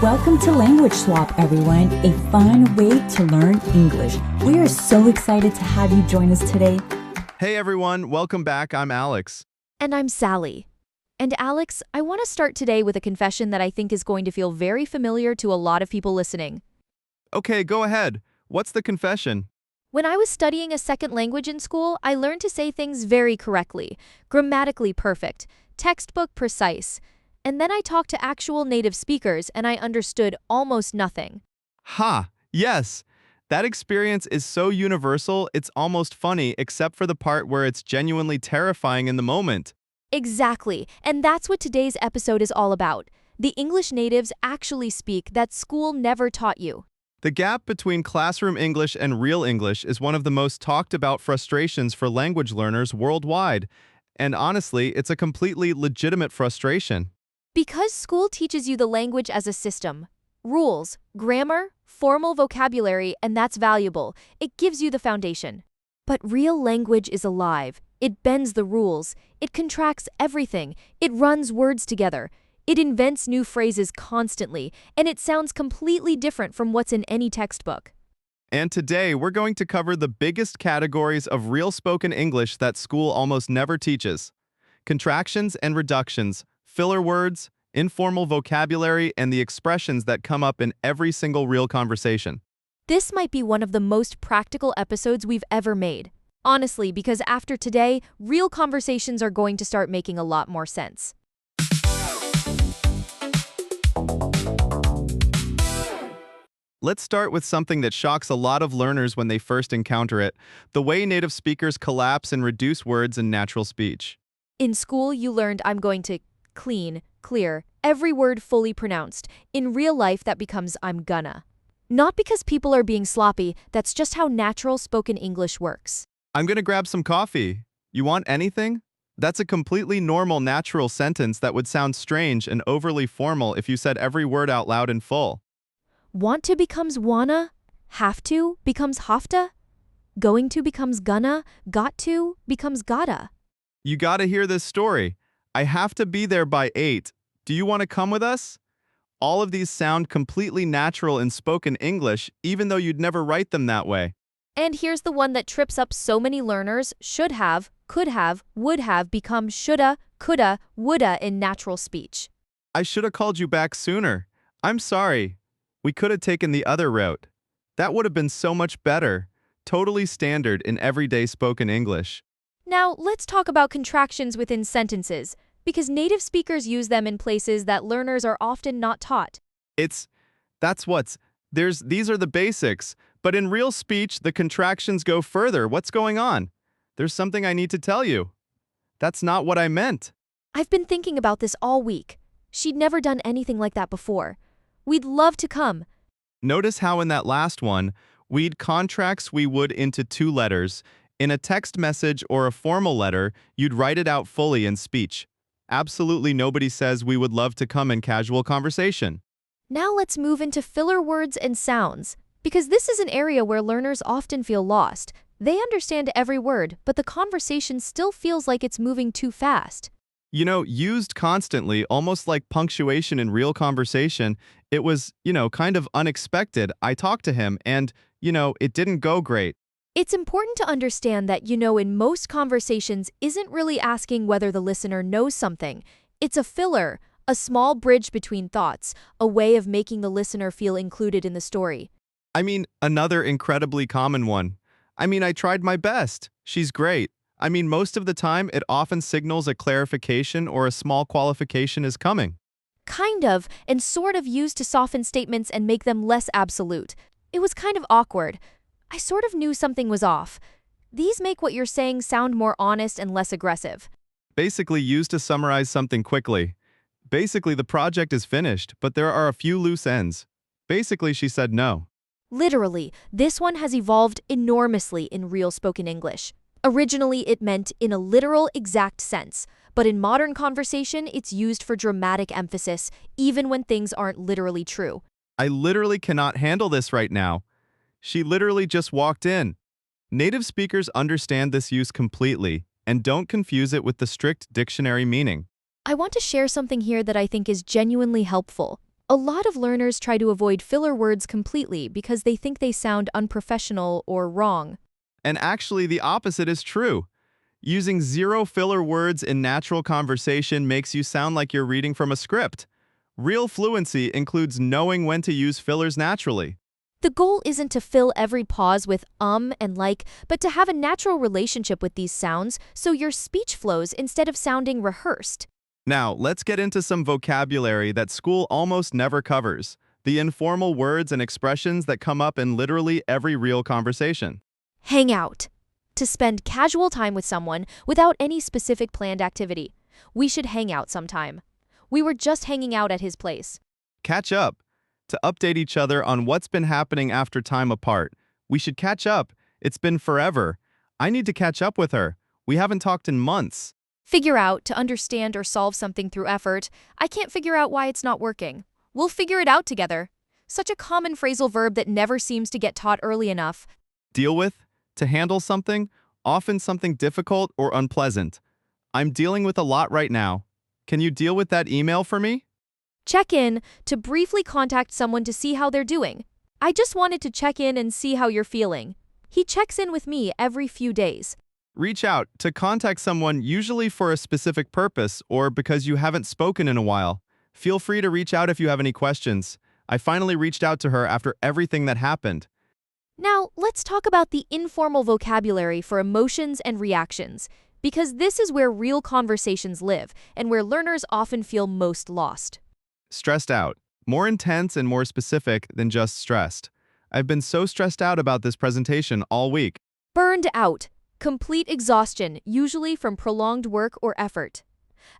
Welcome to Language Swap, everyone, a fun way to learn English. We are so excited to have you join us today. Hey everyone, welcome back. I'm Alex. And I'm Sally. And Alex, I want to start today with a confession that I think is going to feel very familiar to a lot of people listening. Okay, go ahead. What's the confession? When I was studying a second language in school, I learned to say things very correctly, grammatically perfect, textbook precise. And then I talked to actual native speakers and I understood almost nothing. Ha! Yes! That experience is so universal, it's almost funny except for the part where it's genuinely terrifying in the moment. Exactly, and that's what today's episode is all about. The English natives actually speak that school never taught you. The gap between classroom English and real English is one of the most talked about frustrations for language learners worldwide. And honestly, it's a completely legitimate frustration. Because school teaches you the language as a system, rules, grammar, formal vocabulary, and that's valuable. It gives you the foundation. But real language is alive. It bends the rules. It contracts everything. It runs words together. It invents new phrases constantly, and it sounds completely different from what's in any textbook. And today, we're going to cover the biggest categories of real spoken English that school almost never teaches. Contractions and reductions, filler words, informal vocabulary, and the expressions that come up in every single real conversation. This might be one of the most practical episodes we've ever made. Honestly, because after today, real conversations are going to start making a lot more sense. Let's start with something that shocks a lot of learners when they first encounter it, the way native speakers collapse and reduce words in natural speech. In school, you learned I'm going to clean, clear, every word fully pronounced. In real life, that becomes I'm gonna. Not because people are being sloppy, that's just how natural spoken English works. I'm gonna grab some coffee. You want anything? That's a completely normal, natural sentence that would sound strange and overly formal if you said every word out loud in full. Want to becomes wanna, have to becomes hafta, going to becomes gonna, got to becomes gotta. You gotta hear this story. I have to be there by 8. Do you want to come with us? All of these sound completely natural in spoken English, even though you'd never write them that way. And here's the one that trips up so many learners: should have, could have, would have become shoulda, coulda, woulda in natural speech. I should have called you back sooner. I'm sorry. We could have taken the other route. That would have been so much better. Totally standard in everyday spoken English. Now, let's talk about contractions within sentences, because native speakers use them in places that learners are often not taught. These are the basics, but in real speech, the contractions go further. What's going on? There's something I need to tell you. That's not what I meant. I've been thinking about this all week. She'd never done anything like that before. We'd love to come. Notice how in that last one, we'd contracts we would into 2 letters. In a text message or a formal letter, you'd write it out fully in speech. Absolutely nobody says we would love to come in casual conversation. Now let's move into filler words and sounds, because this is an area where learners often feel lost. They understand every word, but the conversation still feels like it's moving too fast. You know, used constantly, almost like punctuation in real conversation, it was, kind of unexpected. I talked to him and, it didn't go great. It's important to understand that, in most conversations isn't really asking whether the listener knows something. It's a filler, a small bridge between thoughts, a way of making the listener feel included in the story. Another incredibly common one. I tried my best. She's great. Most of the time, it often signals a clarification or a small qualification is coming. Kind of, and sort of used to soften statements and make them less absolute. It was kind of awkward. I sort of knew something was off. These make what you're saying sound more honest and less aggressive. Basically used to summarize something quickly. Basically, the project is finished, but there are a few loose ends. Basically, she said no. Literally, this one has evolved enormously in real spoken English. Originally, it meant in a literal, exact sense, but in modern conversation, it's used for dramatic emphasis, even when things aren't literally true. I literally cannot handle this right now. She literally just walked in. Native speakers understand this use completely and don't confuse it with the strict dictionary meaning. I want to share something here that I think is genuinely helpful. A lot of learners try to avoid filler words completely because they think they sound unprofessional or wrong. And actually, the opposite is true. Using zero filler words in natural conversation makes you sound like you're reading from a script. Real fluency includes knowing when to use fillers naturally. The goal isn't to fill every pause with and like, but to have a natural relationship with these sounds so your speech flows instead of sounding rehearsed. Now, let's get into some vocabulary that school almost never covers. The informal words and expressions that come up in literally every real conversation. Hang out. To spend casual time with someone without any specific planned activity. We should hang out sometime. We were just hanging out at his place. Catch up. To update each other on what's been happening after time apart. We should catch up. It's been forever. I need to catch up with her. We haven't talked in months. Figure out, to understand or solve something through effort. I can't figure out why it's not working. We'll figure it out together. Such a common phrasal verb that never seems to get taught early enough. Deal with. To handle something, often something difficult or unpleasant. I'm dealing with a lot right now. Can you deal with that email for me? Check in, to briefly contact someone to see how they're doing. I just wanted to check in and see how you're feeling. He checks in with me every few days. Reach out. To contact someone, usually for a specific purpose or because you haven't spoken in a while. Feel free to reach out if you have any questions. I finally reached out to her after everything that happened. Now, let's talk about the informal vocabulary for emotions and reactions, because this is where real conversations live and where learners often feel most lost. Stressed out. More intense and more specific than just stressed. I've been so stressed out about this presentation all week. Burned out. Complete exhaustion, usually from prolonged work or effort.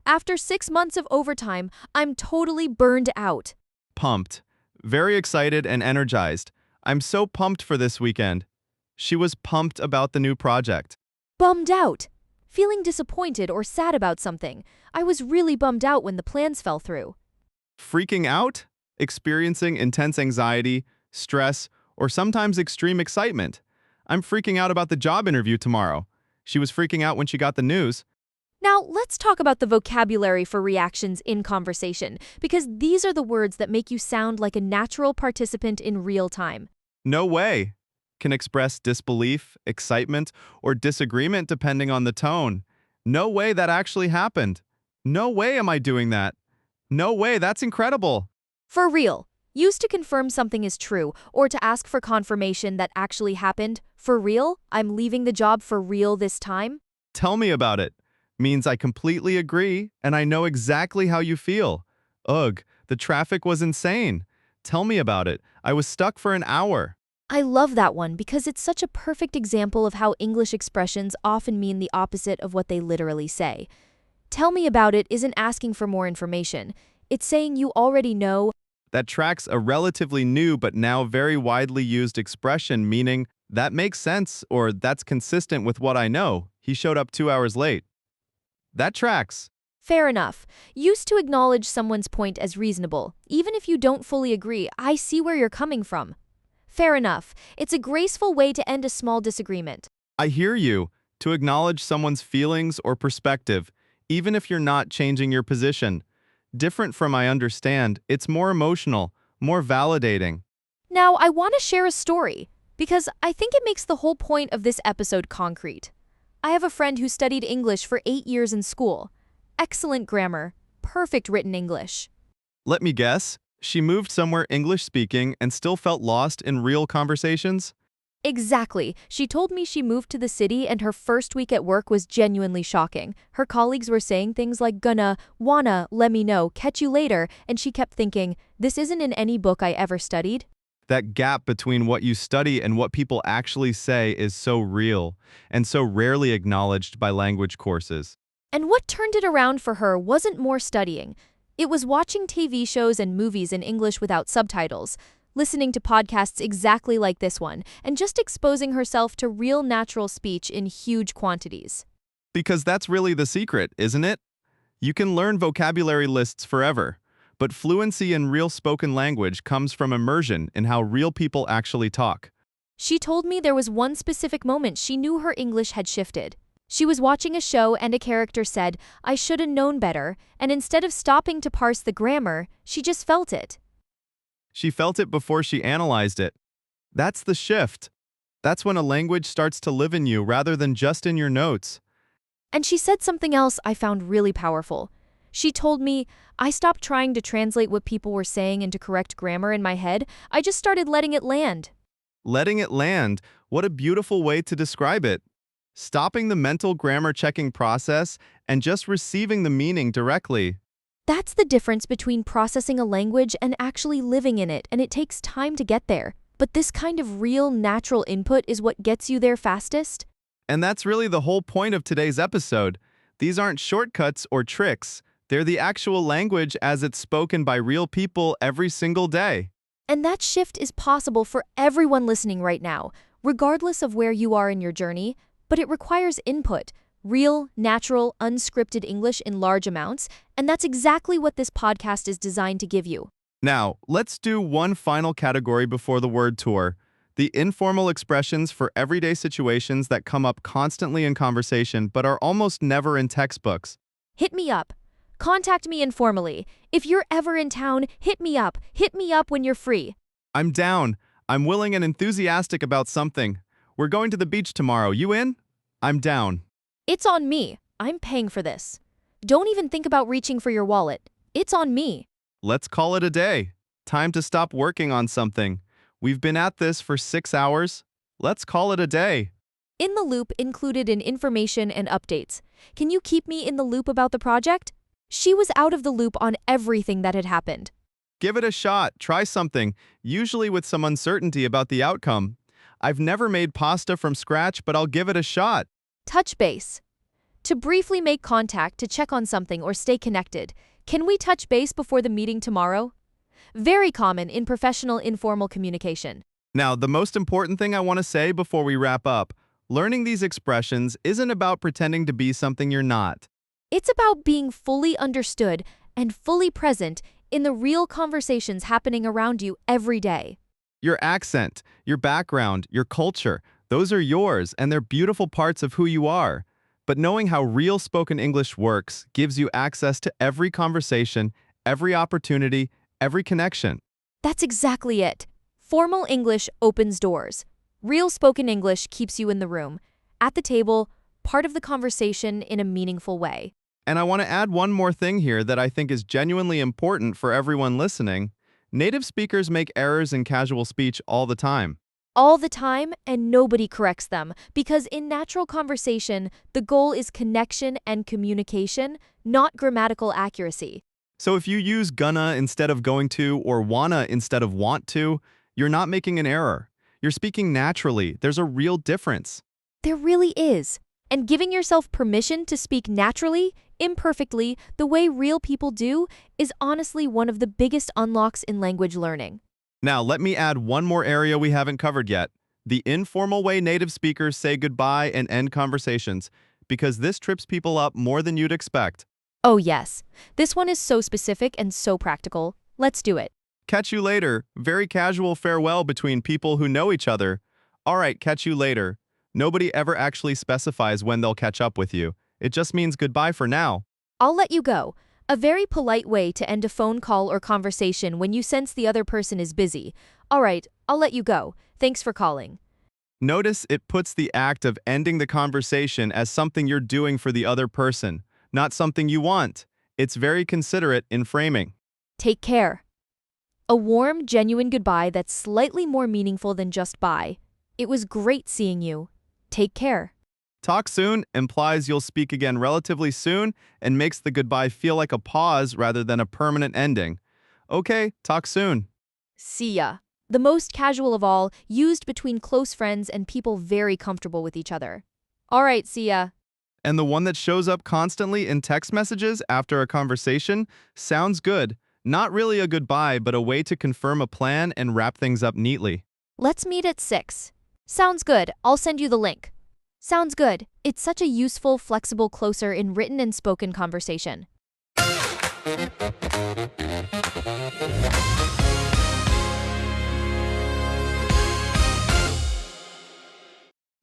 After 6 months of overtime, I'm totally burned out. Pumped. Very excited and energized. I'm so pumped for this weekend. She was pumped about the new project. Bummed out. Feeling disappointed or sad about something. I was really bummed out when the plans fell through. Freaking out? Experiencing intense anxiety, stress, or sometimes extreme excitement. I'm freaking out about the job interview tomorrow. She was freaking out when she got the news. Now, let's talk about the vocabulary for reactions in conversation, because these are the words that make you sound like a natural participant in real time. No way. Can express disbelief, excitement, or disagreement depending on the tone. No way that actually happened. No way am I doing that. No way, that's incredible. For real. Used to confirm something is true, or to ask for confirmation that actually happened. For real? I'm leaving the job for real this time? Tell me about it. Means I completely agree, and I know exactly how you feel. Ugh, the traffic was insane. Tell me about it. I was stuck for an hour. I love that one because it's such a perfect example of how English expressions often mean the opposite of what they literally say. Tell me about it isn't asking for more information. It's saying you already know. That tracks a relatively new but now very widely used expression meaning, that makes sense or that's consistent with what I know. He showed up 2 hours late. That tracks. Fair enough. Used to acknowledge someone's point as reasonable. Even if you don't fully agree, I see where you're coming from. Fair enough. It's a graceful way to end a small disagreement. I hear you. To acknowledge someone's feelings or perspective, even if you're not changing your position. Different from I understand, it's more emotional, more validating. Now, I want to share a story, because I think it makes the whole point of this episode concrete. I have a friend who studied English for 8 years in school. Excellent grammar, perfect written English. Let me guess, she moved somewhere English-speaking and still felt lost in real conversations? Exactly. She told me she moved to the city and her first week at work was genuinely shocking. Her colleagues were saying things like gonna, wanna, let me know, catch you later, and she kept thinking, this isn't in any book I ever studied. That gap between what you study and what people actually say is so real and so rarely acknowledged by language courses. And what turned it around for her wasn't more studying. It was watching TV shows and movies in English without subtitles, listening to podcasts exactly like this one, and just exposing herself to real natural speech in huge quantities. Because that's really the secret, isn't it? You can learn vocabulary lists forever, but fluency in real spoken language comes from immersion in how real people actually talk. She told me there was one specific moment she knew her English had shifted. She was watching a show and a character said, I should have known better, and instead of stopping to parse the grammar, she just felt it. She felt it before she analyzed it. That's the shift. That's when a language starts to live in you rather than just in your notes. And she said something else I found really powerful. She told me, I stopped trying to translate what people were saying into correct grammar in my head. I just started letting it land. Letting it land, what a beautiful way to describe it. Stopping the mental grammar checking process and just receiving the meaning directly. That's the difference between processing a language and actually living in it, and it takes time to get there. But this kind of real, natural input is what gets you there fastest. And that's really the whole point of today's episode. These aren't shortcuts or tricks. They're the actual language as it's spoken by real people every single day. And that shift is possible for everyone listening right now, regardless of where you are in your journey, but it requires input, real, natural, unscripted English in large amounts, and that's exactly what this podcast is designed to give you. Now, let's do one final category before the word tour. The informal expressions for everyday situations that come up constantly in conversation but are almost never in textbooks. Hit me up. Contact me informally. If you're ever in town, hit me up. Hit me up when you're free. I'm down. I'm willing and enthusiastic about something. We're going to the beach tomorrow. You in? I'm down. It's on me. I'm paying for this. Don't even think about reaching for your wallet. It's on me. Let's call it a day. Time to stop working on something. We've been at this for 6 hours. Let's call it a day. In the loop included in information and updates. Can you keep me in the loop about the project? She was out of the loop on everything that had happened. Give it a shot. Try something, usually with some uncertainty about the outcome. I've never made pasta from scratch, but I'll give it a shot. Touch base. To briefly make contact to check on something or stay connected. Can we touch base before the meeting tomorrow? Very common in professional informal communication. Now, the most important thing I want to say before we wrap up, learning these expressions isn't about pretending to be something you're not. It's about being fully understood and fully present in the real conversations happening around you every day. Your accent, your background, your culture, those are yours and they're beautiful parts of who you are. But knowing how real spoken English works gives you access to every conversation, every opportunity, every connection. That's exactly it. Formal English opens doors. Real spoken English keeps you in the room, at the table, part of the conversation in a meaningful way. And I want to add one more thing here that I think is genuinely important for everyone listening. Native speakers make errors in casual speech all the time. All the time, and nobody corrects them, because in natural conversation, the goal is connection and communication, not grammatical accuracy. So if you use gonna instead of going to or wanna instead of want to, you're not making an error. You're speaking naturally. There's a real difference. There really is. And giving yourself permission to speak naturally, imperfectly, the way real people do, is honestly one of the biggest unlocks in language learning. Now, let me add one more area we haven't covered yet. The informal way native speakers say goodbye and end conversations, because this trips people up more than you'd expect. Oh yes, this one is so specific and so practical. Let's do it. Catch you later. Very casual farewell between people who know each other. All right, catch you later. Nobody ever actually specifies when they'll catch up with you. It just means goodbye for now. I'll let you go. A very polite way to end a phone call or conversation when you sense the other person is busy. All right, I'll let you go. Thanks for calling. Notice it puts the act of ending the conversation as something you're doing for the other person, not something you want. It's very considerate in framing. Take care. A warm, genuine goodbye that's slightly more meaningful than just bye. It was great seeing you. Take care. Talk soon implies you'll speak again relatively soon and makes the goodbye feel like a pause rather than a permanent ending. Okay, talk soon. See ya. The most casual of all, used between close friends and people very comfortable with each other. All right, see ya. And the one that shows up constantly in text messages after a conversation sounds good. Not really a goodbye, but a way to confirm a plan and wrap things up neatly. Let's meet at 6. Sounds good. I'll send you the link. Sounds good. It's such a useful, flexible closer in written and spoken conversation.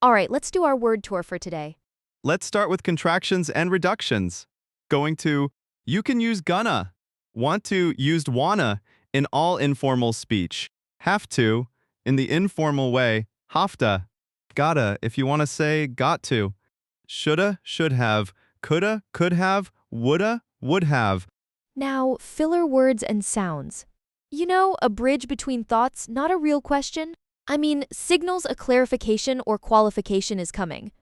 All right, let's do our word tour for today. Let's start with contractions and reductions. Going to, you can use gonna. Want to, used wanna. in all informal speech. Have to, in the informal way, hafta. Gotta, if you want to say got to. Shoulda, should have. Coulda, could have. Woulda, would have. Now, filler words and sounds. You know, a bridge between thoughts, not a real question. I mean, signals a clarification or qualification is coming.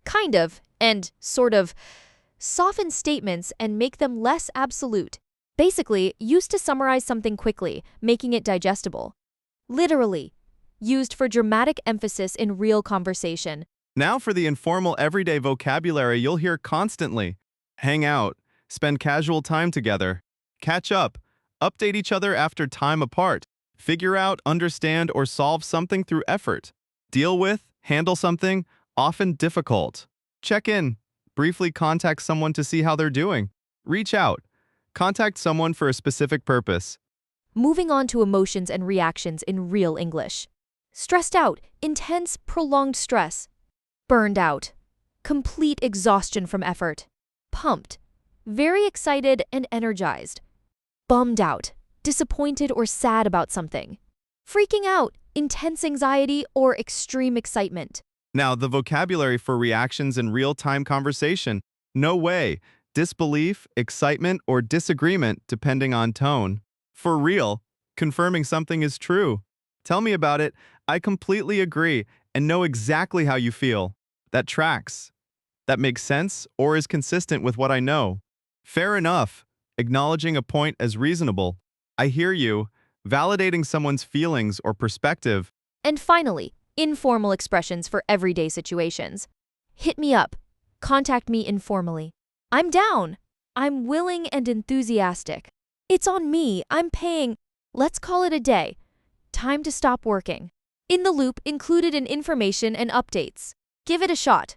Kind of, and sort of. Soften statements and make them less absolute. Basically, used to summarize something quickly, making it digestible. Literally, used for dramatic emphasis in real conversation. Now for the informal everyday vocabulary you'll hear constantly. Hang out, spend casual time together, catch up, update each other after time apart, figure out, understand, or solve something through effort, deal with, handle something, often difficult, check in, briefly contact someone to see how they're doing, reach out, contact someone for a specific purpose. Moving on to emotions and reactions in real English. Stressed out, intense, prolonged stress. Burned out, complete exhaustion from effort. Pumped, very excited and energized. Bummed out, disappointed or sad about something. Freaking out, intense anxiety or extreme excitement. Now, the vocabulary for reactions in real-time conversation. No way, disbelief, excitement, or disagreement depending on tone. For real, confirming something is true. Tell me about it. I completely agree and know exactly how you feel. That tracks. That makes sense or is consistent with what I know. Fair enough. Acknowledging a point as reasonable. I hear you. Validating someone's feelings or perspective. And finally, informal expressions for everyday situations. Hit me up. Contact me informally. I'm down. I'm willing and enthusiastic. It's on me. I'm paying. Let's call it a day. Time to stop working. In the loop included in information and updates. Give it a shot.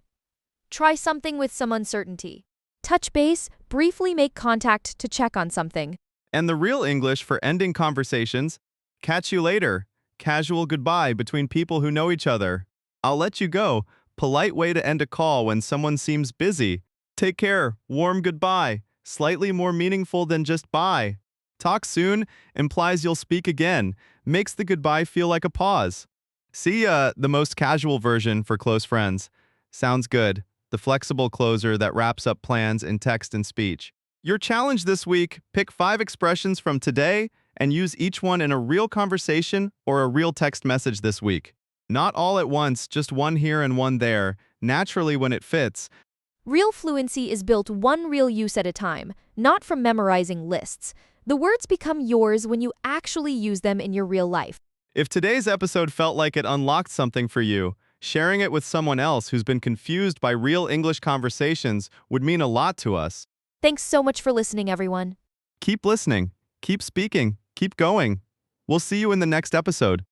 Try something with some uncertainty. Touch base, briefly make contact to check on something. And the real English for ending conversations. Catch you later. Casual goodbye between people who know each other. I'll let you go. Polite way to end a call when someone seems busy. Take care. Warm goodbye. Slightly more meaningful than just bye. Talk soon implies you'll speak again. Makes the goodbye feel like a pause. See the most casual version for close friends. Sounds good. The flexible closer that wraps up plans in text and speech. Your challenge this week, pick 5 expressions from today and use each one in a real conversation or a real text message this week. Not all at once, just one here and one there, naturally when it fits. Real fluency is built one real use at a time, not from memorizing lists. The words become yours when you actually use them in your real life. If today's episode felt like it unlocked something for you, sharing it with someone else who's been confused by real English conversations would mean a lot to us. Thanks so much for listening, everyone. Keep listening, keep speaking, keep going. We'll see you in the next episode.